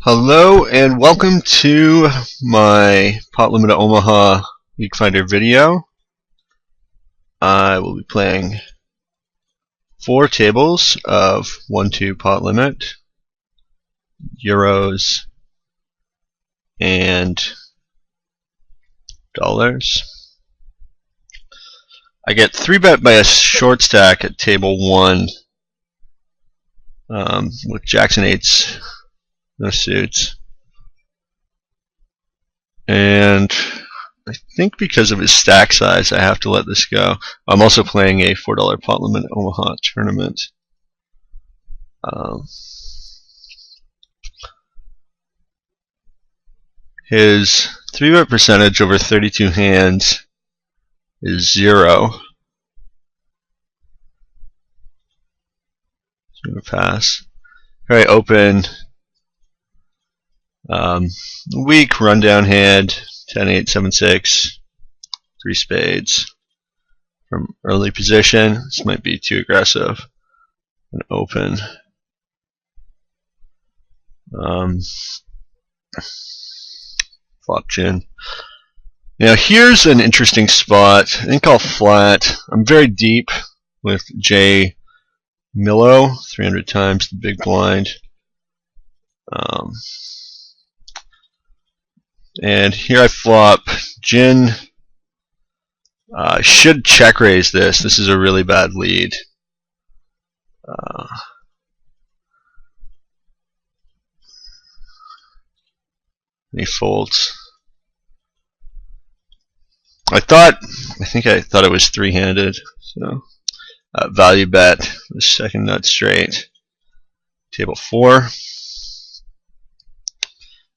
Hello and welcome to my Pot Limit Omaha Weak Finder video. I will be playing 4 tables of 1-2 pot limit, euros, and dollars. I get 3-bet by a short stack at table 1 with jacks and 8s. No suits. And I think because of his stack size, I have to let this go. I'm also playing a $4 pot limit Omaha tournament. His 3-bet percentage over 32 hands is 0. So I'm going to pass. Here I open. Weak rundown hand, 10-8, 7-6, 3 spades from early position. This might be too aggressive. And open. Flop gin. Now here's an interesting spot. I think I'll flat. I'm very deep with J Millo, 300 times the big blind. And here I flop gin. Should check raise this. This is a really bad lead. He folds. I thought it was 3-handed. So value bet the second nut straight. Table 4.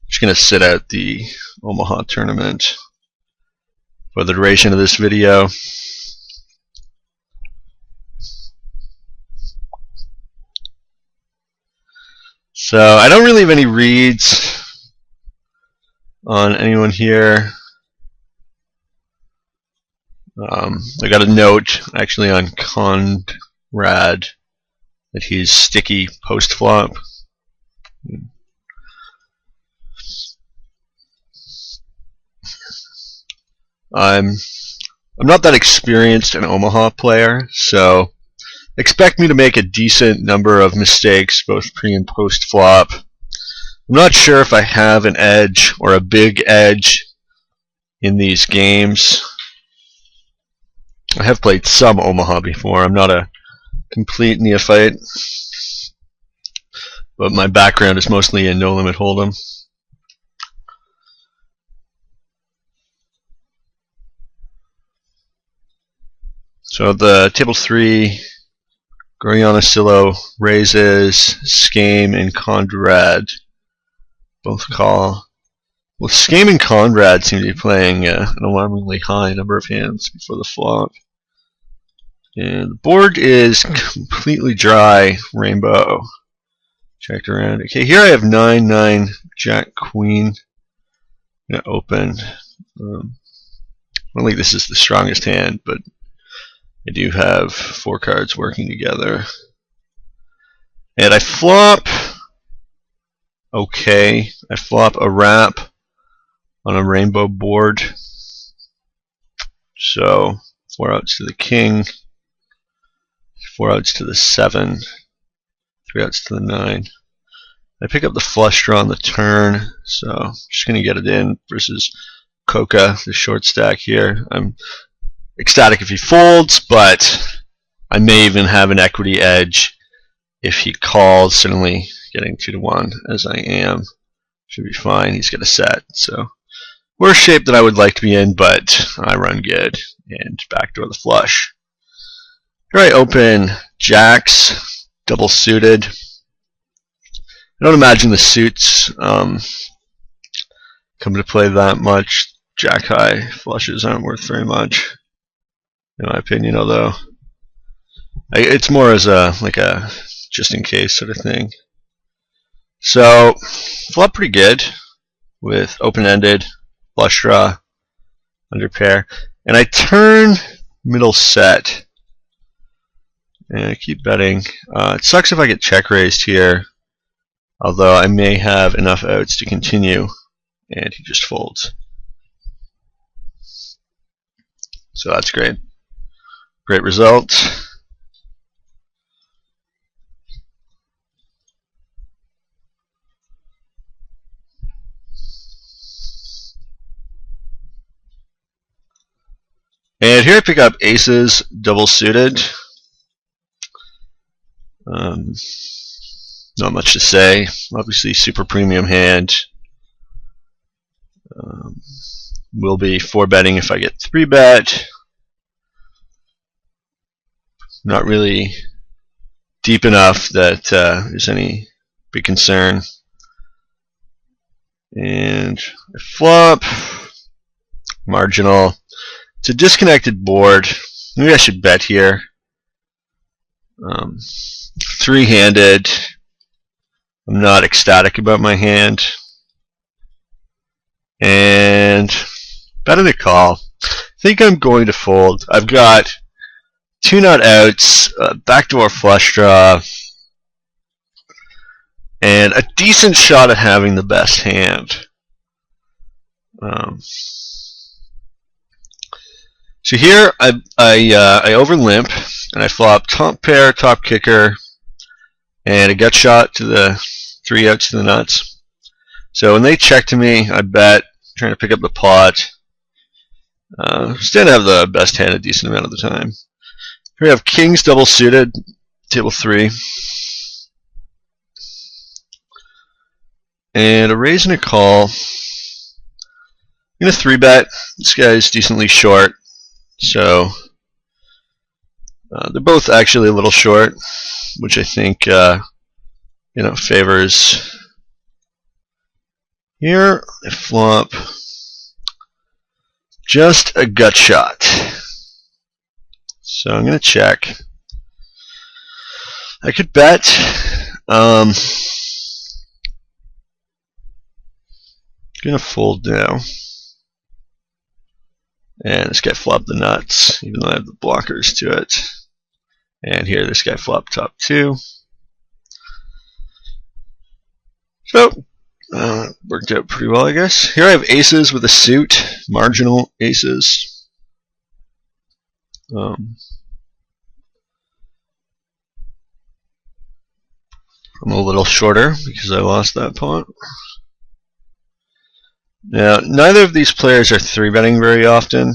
Just going to sit out the Omaha tournament for the duration of this video. So I don't really have any reads on anyone here. I got a note actually on Conrad that he's sticky post flop. I'm not that experienced an Omaha player, so expect me to make a decent number of mistakes both pre and post flop. I'm not sure if I have an edge or a big edge in these games. I have played some Omaha before. I'm not a complete neophyte, but my background is mostly in no limit hold'em. So the table 3, Goriana-Sillo raises, Skame and Conrad both call. Well, Skame and Conrad seem to be playing an alarmingly high number of hands before the flop. And the board is completely dry, rainbow. Checked around. Okay, here I have 9-9, Jack Queen. I'm going to open. I don't think this is the strongest hand, but I do have 4 cards working together. And I flop. Okay, I flop a wrap on a rainbow board. So 4 outs to the king, 4 outs to the 7, 3 outs to the 9. I pick up the flush draw on the turn, so I'm just going to get it in versus Coca, the short stack here. I'm ecstatic if he folds, but I may even have an equity edge if he calls. Certainly getting 2-1 as I am should be fine. He's got a set, so worse shape than I would like to be in, but I run good and backdoor the flush. Here I open jacks, double suited. I don't imagine the suits come to play that much. Jack high flushes aren't worth very much, in my opinion, although it's more as a just in case sort of thing. So flop pretty good with open-ended, flush draw, under pair, and I turn middle set. And I keep betting. It sucks if I get check raised here. although I may have enough outs to continue, and he just folds. So that's great. Great result. And here I pick up aces, double suited. Not much to say. Obviously, super premium hand. Will be 4-betting if I get 3-bet. Not really deep enough that there's any big concern. And I flop. Marginal. It's a disconnected board. Maybe I should bet here. Three-handed. I'm not ecstatic about my hand. And betting a call. I think I'm going to fold. I've got 2 nut outs, backdoor flush draw, and a decent shot at having the best hand. So here I over limp, and I flop top pair, top kicker, and a gut shot to the 3 outs to the nuts. So when they check to me, I bet, trying to pick up the pot. Still have the best hand a decent amount of the time. Here we have kings double suited, table 3. And a raise and a call. I'm going to 3-bet. This guy's decently short. So they're both actually a little short, which I think favors. Here I flop just a gut shot. So I'm going to check. I could bet. I'm going to fold now. And this guy flopped the nuts, even though I have the blockers to it. And here this guy flopped top 2. So worked out pretty well, I guess. Here I have aces with a suit, marginal aces. I'm a little shorter because I lost that pot. Now, neither of these players are 3-betting very often,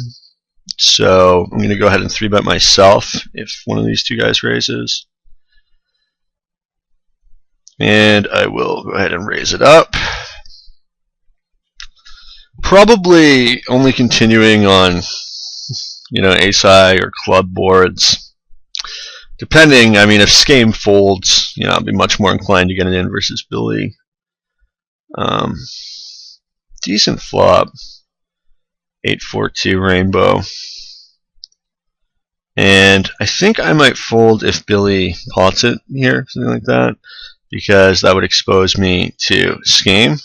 so I'm going to go ahead and 3-bet myself if one of these 2 guys raises. And I will go ahead and raise it up. Probably only continuing on, ace-high or club boards. Depending, if Skame folds, I'll be much more inclined to get it in versus Billy. Decent flop. 8-4-2 rainbow. And I think I might fold if Billy pots it here, something like that, because that would expose me to Skame.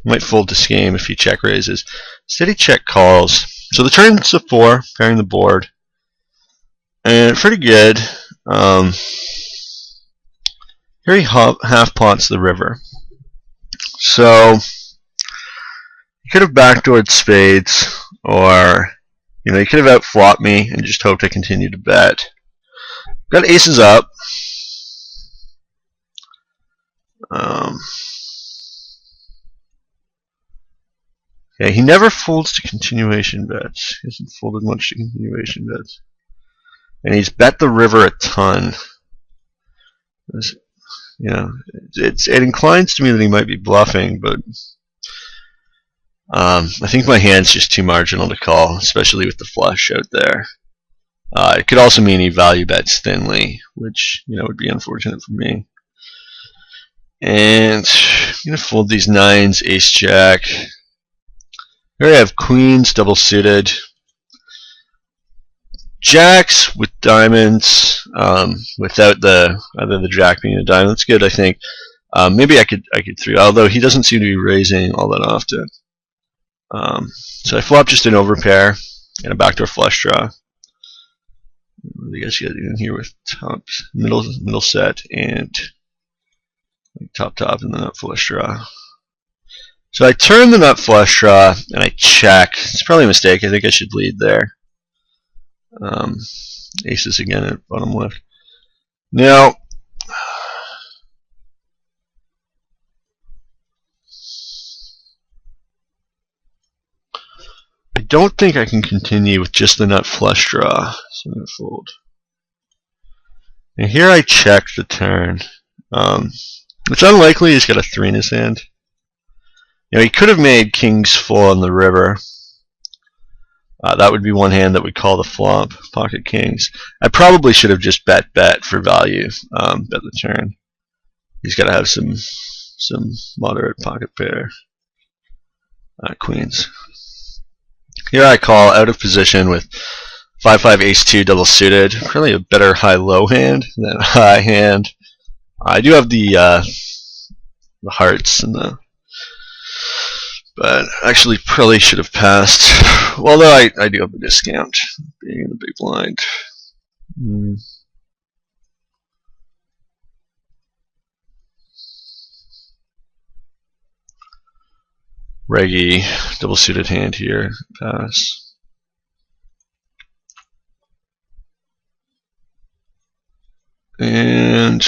Might fold to Skame if he check raises. Instead he check calls. So the turn's a 4, pairing the board. And pretty good. Here he half pots the river. So he could have backdoored spades, or he could have outflopped me and just hoped I continue to bet. Got aces up. Yeah, he never folds to continuation bets. He hasn't folded much to continuation bets. And he's bet the river a ton. It inclines to me that he might be bluffing, but I think my hand's just too marginal to call, especially with the flush out there. It could also mean he value bets thinly, which would be unfortunate for me. And I'm going to fold these 9s, ace-jack. Here I have queens, double suited. Jacks with diamonds, without either the jack being a diamond. That's good, I think. Maybe I could 3, although he doesn't seem to be raising all that often. So I flop just an overpair and a backdoor flush draw. I guess you got in here with top, middle set, and top, and the nut flush draw. So I turn the nut flush draw and I check. It's probably a mistake. I think I should lead there. Aces again at bottom left. Now, I don't think I can continue with just the nut flush draw, so I'm going to fold. And here I check the turn. It's unlikely he's got a 3 in his hand. You know, he could have made kings full on the river. That would be one hand that would call the flop, pocket kings. I probably should have just bet for value, bet the turn. He's got to have some moderate pocket pair. Queens. Here I call out of position with 5-5 ace-2 double suited. Probably a better high-low hand than a high hand. I do have the hearts and but actually probably should have passed. Although I do have a discount being in the big blind. Reggie, double suited hand here, pass. And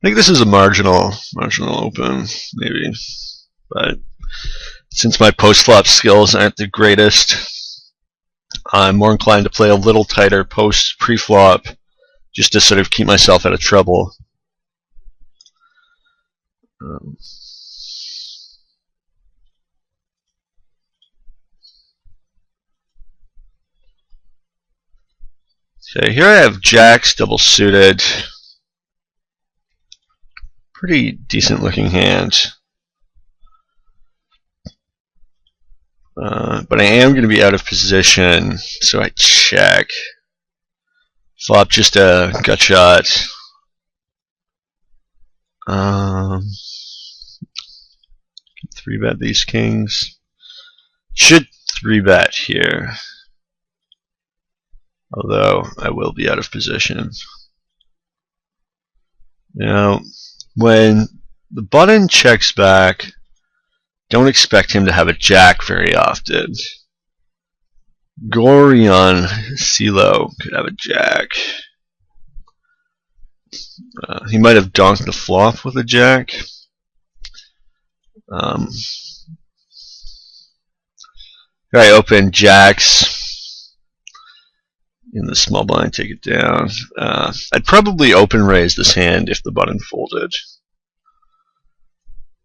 I think this is a marginal open, maybe. But since my post-flop skills aren't the greatest, I'm more inclined to play a little tighter pre-flop just to sort of keep myself out of trouble. Okay, here I have jacks double suited. Pretty decent looking hand. But I am going to be out of position, so I check. Flop just a gut shot. 3-bet these kings. Should 3-bet here. Although I will be out of position. Now, when the button checks back, don't expect him to have a jack very often. Gorion Silo could have a jack. He might have donked the flop with a jack. Here I open jacks in the small blind, take it down. I'd probably open raise this hand if the button folded,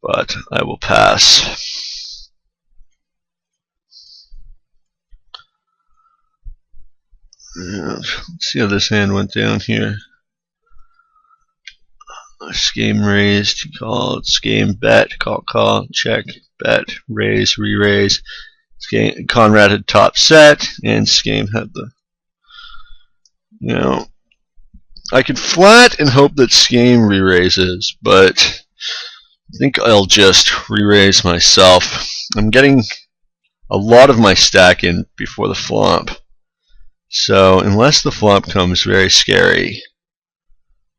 but I will pass. Let's see how this hand went down here. Game raised, call, game bet, call, check, bet, raise, re-raise. Conrad had top set, and Skame had the, I could flat and hope that Skame re-raises, but I think I'll just re-raise myself. I'm getting a lot of my stack in before the flop, so unless the flop comes very scary,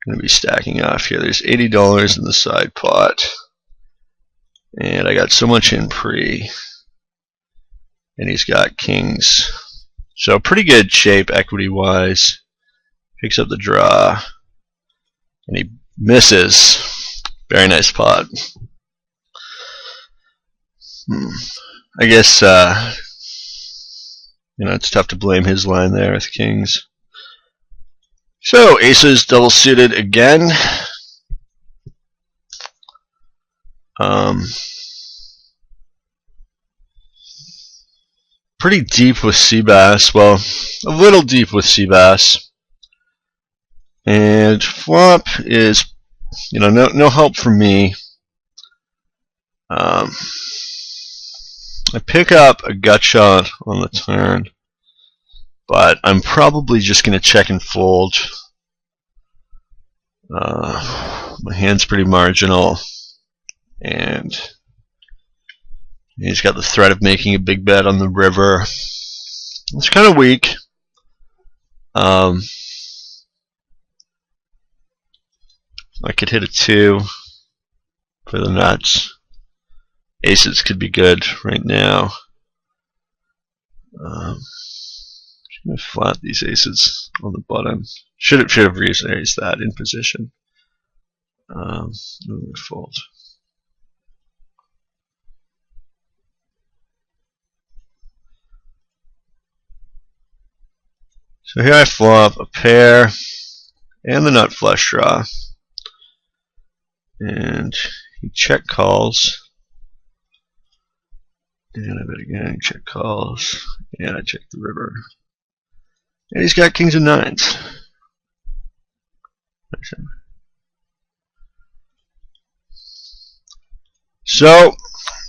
I'm going to be stacking off here. There's $80 in the side pot, and I got so much in pre, and he's got kings. So pretty good shape equity-wise. Picks up the draw, and he misses. Very nice pot. I guess, it's tough to blame his line there with kings. So, aces double suited again. Pretty deep with Seabass. Well, a little deep with Seabass. And flop is, no help from me. I pick up a gut shot on the turn, but I'm probably just going to check and fold. My hand's pretty marginal, and he's got the threat of making a big bet on the river. It's kind of weak. I could hit a 2 for the nuts. Aces could be good right now. Just gonna flat these aces on the button. Should have raised that in position. Fold. So here I flop a pair and the nut flush draw, and he check calls, and I bet again, check calls, and I check the river, and he's got kings and nines. So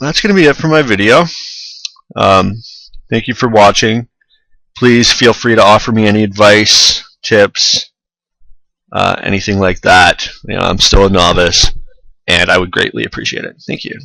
that's going to be it for my video. Thank you for watching. Please feel free to offer me any advice, tips, anything like that. I'm still a novice, and I would greatly appreciate it. Thank you.